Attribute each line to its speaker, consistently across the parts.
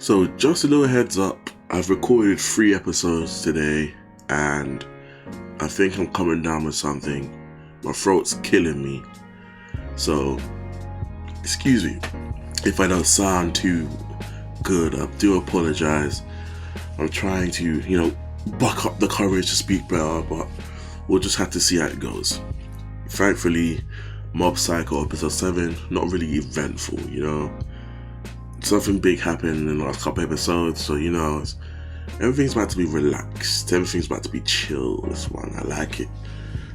Speaker 1: So just a little heads up, I've recorded 3 episodes today and I think I'm coming down with something. My throat's killing me. So, excuse me if I don't sound too good. I do apologize. I'm trying to, buck up the courage to speak better, but we'll just have to see how it goes. Thankfully, Mob Psycho episode 7, not really eventful, Something big happened in the last couple episodes, so everything's about to be relaxed. Everything's about to be chill. This one, I like it.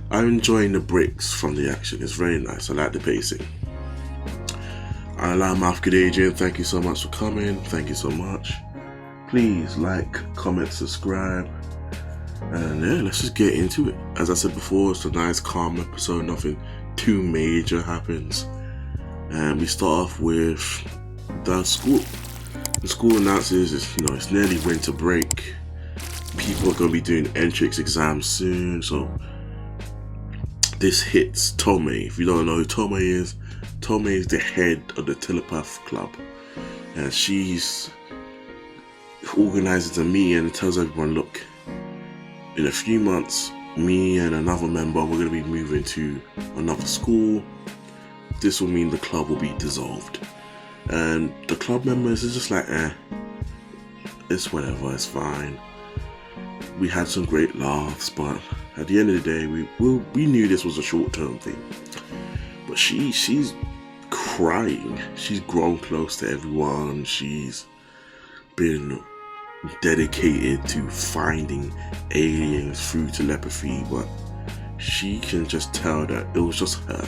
Speaker 1: I'm enjoying the breaks from the action. It's very nice. I like the pacing. Good Adrian, thank you so much for coming. Thank you so much. Please like, comment, subscribe. And yeah, let's just get into it. As I said before, it's a nice calm episode. Nothing too major happens. And we start off with the school. The school announces it's nearly winter break. People are going to be doing entrance exams soon. So this hits Tomei. If you don't know who Tomei is the head of the Telepath Club. And she's organizes a meeting and tells everyone, look, in a few months, me and another member, we're going to be moving to another school. This will mean the club will be dissolved. And the club members is just like, it's whatever, it's fine. We had some great laughs, but at the end of the day, we knew this was a short-term thing. But she's crying. She's grown close to everyone. She's been dedicated to finding aliens through telepathy, but she can just tell that it was just her.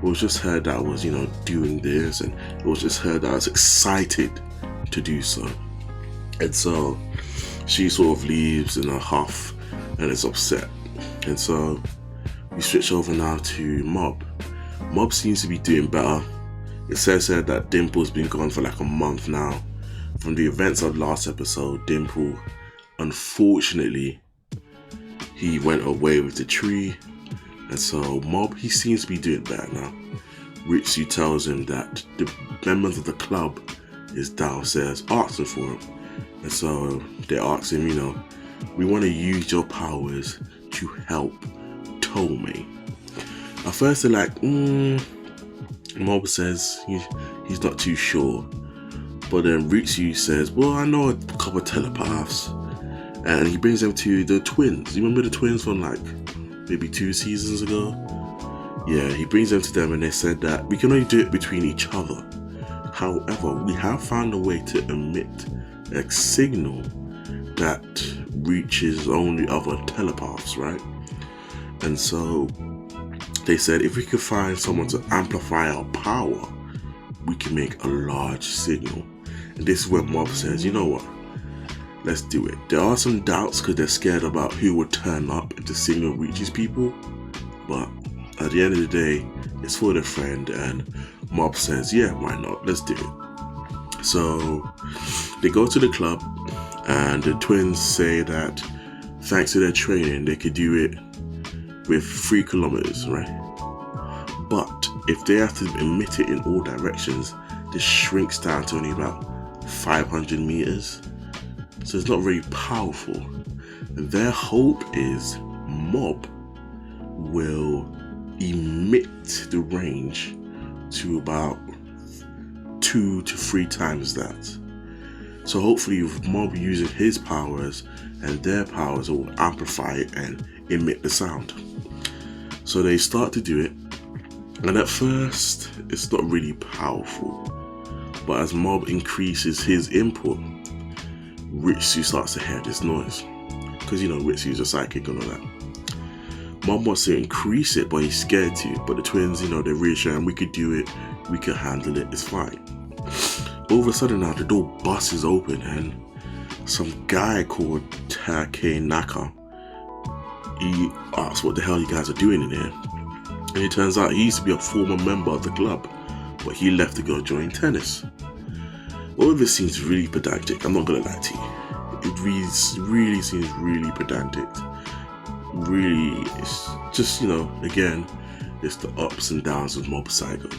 Speaker 1: It was just her that was, doing this, and it was just her that was excited to do so. And so she sort of leaves in a huff and is upset. And so we switch over now to Mob. Mob seems to be doing better. It says here that Dimple's been gone for like a month now. From the events of last episode, Dimple, unfortunately, he went away with the tree. And so Mob, he seems to be doing better now. Ritsu tells him that the members of the club is downstairs asking for him. And so they ask him, we want to use your powers to help Tomei. At first they're like, Mob says he's not too sure. But then Ritsu says, well, I know a couple of telepaths. And he brings them to the twins. You remember the twins from maybe 2 seasons ago? Yeah, he brings them to them and they said that we can only do it between each other. However, we have found a way to emit a signal that reaches only other telepaths, right? And so they said if we could find someone to amplify our power, we can make a large signal. And this is where Mob says, you know what? Let's do it. There are some doubts because they're scared about who would turn up if the signal reaches people. But at the end of the day, it's for their friend, and Mob says, yeah, why not? Let's do it. So they go to the club, and the twins say that thanks to their training, they could do it with 3 kilometers, right? But if they have to emit it in all directions, this shrinks down to only about 500 meters. So it's not very powerful. And their hope is Mob will emit the range to about 2 to 3 times that. So hopefully with Mob using his powers and their powers, it will amplify it and emit the sound. So they start to do it. And at first, it's not really powerful. But as Mob increases his input, Ritsu starts to hear this noise. Because, Ritsu's a psychic and all that. Mob wants to increase it, but he's scared to. But the twins, they're reassuring, we could do it, we could handle it, it's fine. All of a sudden now, the door busts open and some guy called Takenaka, he asks what the hell you guys are doing in here. And it turns out he used to be a former member of the club, but he left to go join tennis. All of this seems really pedantic, I'm not gonna lie to you. It really seems really pedantic. Really, it's just, again, it's the ups and downs of Mob Psycho.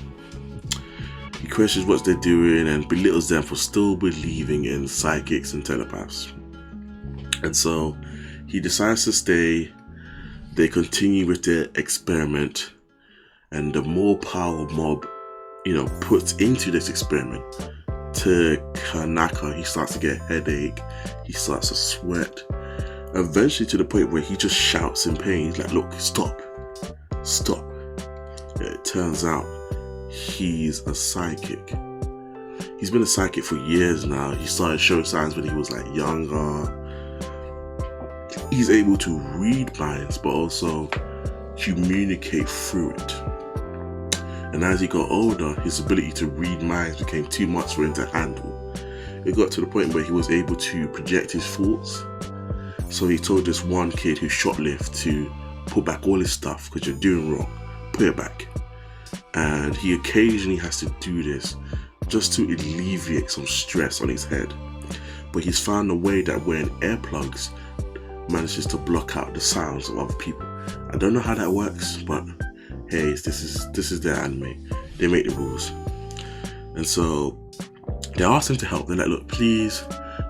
Speaker 1: You questions what they're doing and belittles them for still believing in psychics and telepaths. And so he decides to stay. They continue with their experiment, and the more power Mob, puts into this experiment, to Kanaka, he starts to get a headache, he starts to sweat, eventually to the point where he just shouts in pain. He's like, look, stop. It turns out he's a psychic. He's been a psychic for years now. He started showing signs when he was like younger. He's able to read minds, but also communicate through it. And as he got older, his ability to read minds became too much for him to handle. It got to the point where he was able to project his thoughts. So he told this one kid who shoplifted to put back all his stuff because you're doing wrong. Put it back. And he occasionally has to do this just to alleviate some stress on his head. But he's found a way that wearing earplugs manages to block out the sounds of other people. I don't know how that works, but hey, this is their anime. They make the rules. And so they asked him to help. They're like, look, please,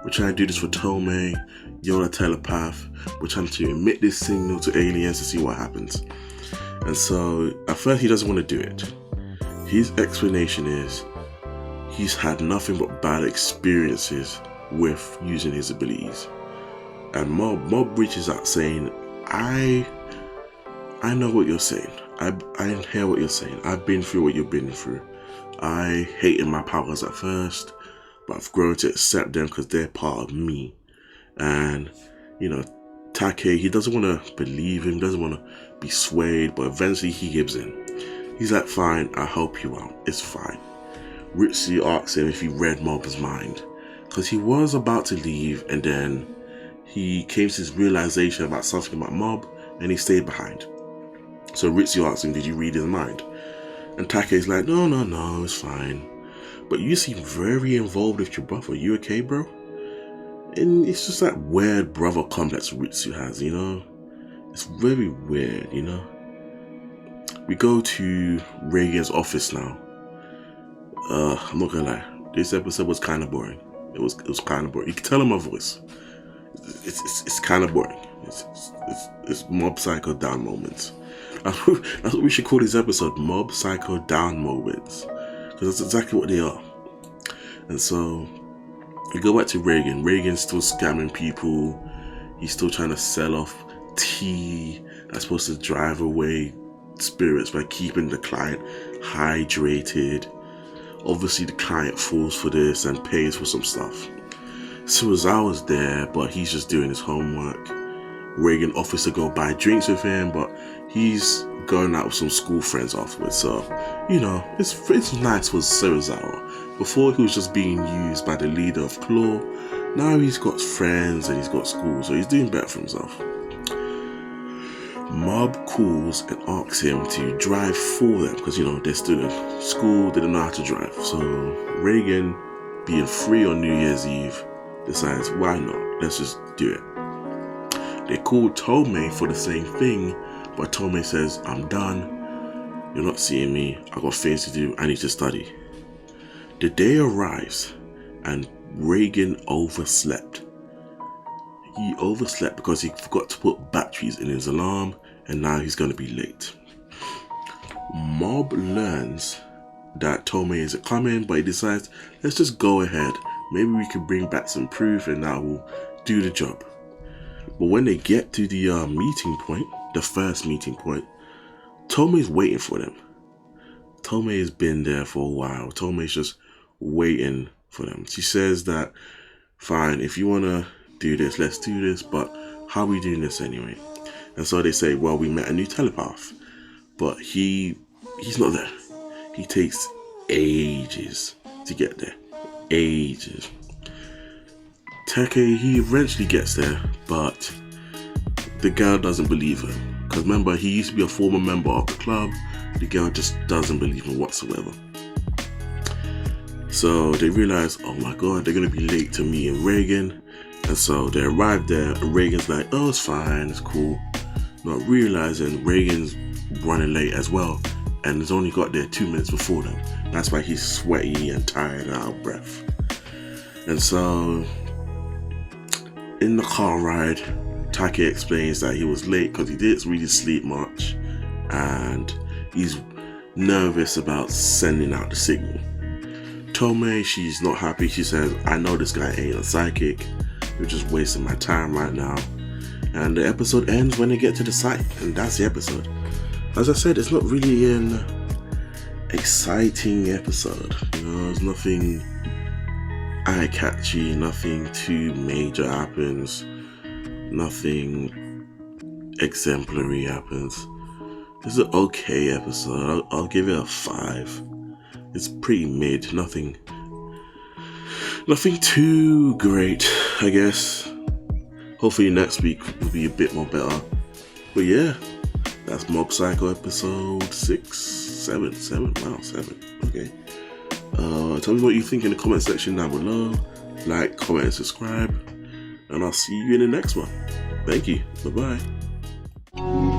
Speaker 1: we're trying to do this for Tomei. You're a telepath. We're trying to emit this signal to aliens to see what happens. And so at first he doesn't want to do it. His explanation is he's had nothing but bad experiences with using his abilities. And Mob reaches out saying, I know what you're saying. I hear what you're saying. I've been through what you've been through. I hated my powers at first, but I've grown to accept them because they're part of me. And, Take, he doesn't want to believe him, doesn't want to be swayed, but eventually he gives in. He's like, fine, I'll help you out. It's fine. Ritsu asks him if he read Mob's mind, because he was about to leave, and then he came to his realization about something about Mob, and he stayed behind. So Ritsu asks him, did you read his mind? And Take's like, no, it's fine. But you seem very involved with your brother. You okay, bro? And it's just that weird brother complex Ritsu has, It's very weird, We go to Reigen's office now. I'm not gonna lie. This episode was kind of boring. It was kind of boring. You can tell in my voice. It's kind of boring. It's Mob Psycho down moments. That's what we should call this episode, Mob Psycho down moments, because that's exactly what they are. And so we go back to Reigen. Reigen's still scamming people. He's still trying to sell off tea that's supposed to drive away spirits by keeping the client hydrated. Obviously the client falls for this and pays for some stuff. Suizawa's there, but he's just doing his homework. Reigen offers to go buy drinks with him, but he's going out with some school friends afterwards. So, it's nice for Suizawa. Before he was just being used by the leader of Claw. Now he's got friends and he's got school, so he's doing better for himself. Mob calls and asks him to drive for them because, they're still in school, they don't know how to drive. So Reigen, being free on New Year's Eve, decides, why not? Let's just do it. They call Tomei for the same thing, but Tomei says, I'm done. You're not seeing me. I got things to do. I need to study. The day arrives and Reigen overslept. He overslept because he forgot to put batteries in his alarm, and now he's going to be late. Mob learns that Tomei isn't coming, but he decides, let's just go ahead. Maybe we can bring back some proof and that will do the job. But when they get to the meeting point, the first meeting point, Tomei's waiting for them. Tomei has been there for a while. Tomei's just waiting for them. She says that, fine, if you want to do this, let's do this, but how are we doing this anyway? And so they say, well, we met a new telepath, but he's not there. He takes ages to get there. Ages. Take, he eventually gets there, but the girl doesn't believe him. Because remember, he used to be a former member of the club. The girl just doesn't believe him whatsoever. So they realize, oh my god, they're going to be late to meet Reigen. And so they arrive there, and Reigen's like, oh, it's fine, it's cool. Not realizing Reigen's running late as well. and has only got there 2 minutes before them. That's why he's sweaty and tired and out of breath. And so in the car ride, Take explains that he was late because he didn't really sleep much and he's nervous about sending out the signal. Tomei, she's not happy. She says, I know this guy ain't a psychic. You're just wasting my time right now. And the episode ends when they get to the site, and that's the episode. As I said, it's not really an exciting episode. You know, there's nothing eye-catchy, nothing too major happens, nothing exemplary happens. It's an okay episode. I'll give it a 5. It's pretty mid, nothing too great, I guess. Hopefully next week will be a bit more better. But yeah, that's Mob Psycho episode 7. Wow, 7. Okay. Tell me what you think in the comment section down below. Like, comment, and subscribe. And I'll see you in the next one. Thank you. Bye-bye.